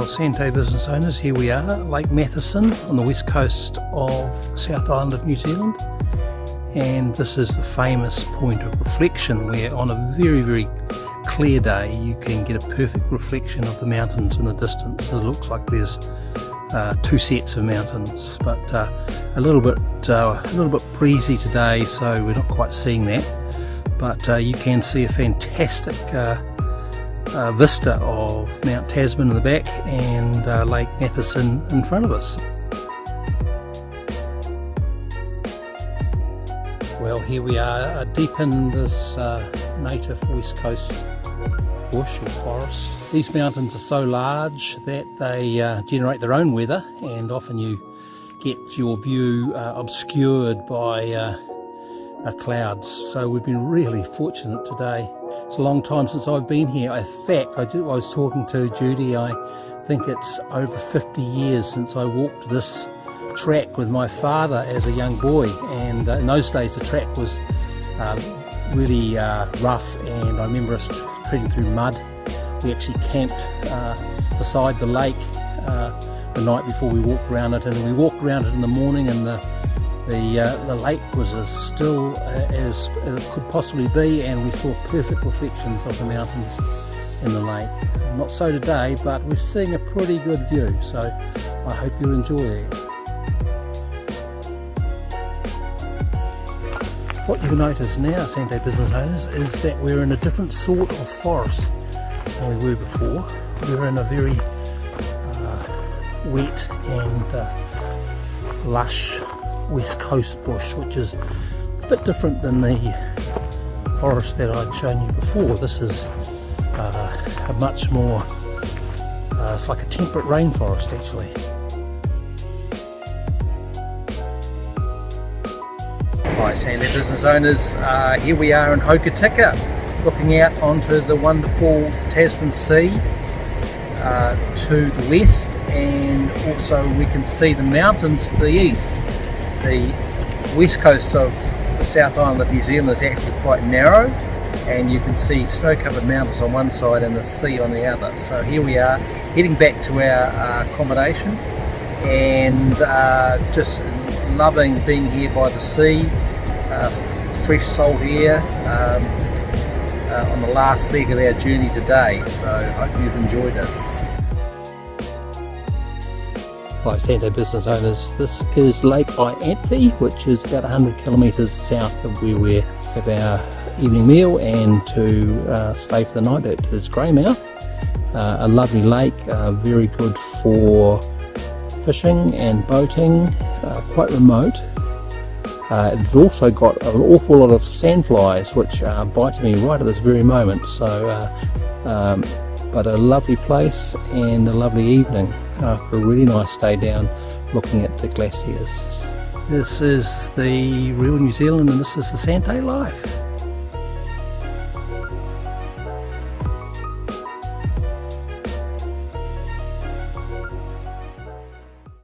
Santo business owners, here we are, Lake Matheson on the west coast of the South Island of New Zealand, and this is the famous point of reflection where on a very clear day you can get a perfect reflection of the mountains in the distance. It looks like there's two sets of mountains, but a little bit breezy today, so we're not quite seeing that, but you can see a fantastic vista of Mount Tasman in the back and Lake Matheson in front of us. Well, here we are deep in this native west coast bush or forest. These mountains are so large that they generate their own weather, and often you get your view obscured by clouds. So we've been really fortunate today. It's a long time since I've been here. In fact, I was talking to Judy, I think it's over 50 years since I walked this track with my father as a young boy, and in those days the track was really rough, and I remember us treading through mud. We actually camped beside the lake the night before we walked around it, and we walked around it in the morning, and the lake was as still as it could possibly be, and we saw perfect reflections of the mountains in the lake. Not so today, but we're seeing a pretty good view, so I hope you enjoy it. What you'll notice now, Santo business owners, is that we're in a different sort of forest than we were before. We're in a very wet and lush west coast bush, which is a bit different than the forest that I'd shown you before. This is a much more, it's like a temperate rainforest actually. Hi Santo business owners, here we are in Hokitika, looking out onto the wonderful Tasman Sea to the west, and also we can see the mountains to the east. The west coast of the South Island of New Zealand is actually quite narrow, and you can see snow-covered mountains on one side and the sea on the other. So here we are heading back to our accommodation, and just loving being here by the sea, fresh salt air on the last leg of our journey today. So I hope you've enjoyed it. Hi Santo business owners, this is Lake Ianthe, which is about 100 kilometres south of where we have our evening meal and to stay for the night at this Greymouth. A lovely lake, very good for fishing and boating, quite remote. It's also got an awful lot of sandflies which are biting me right at this very moment, so but a lovely place and a lovely evening after a really nice day down looking at the glaciers. This is the real New Zealand, and this is the Santo life.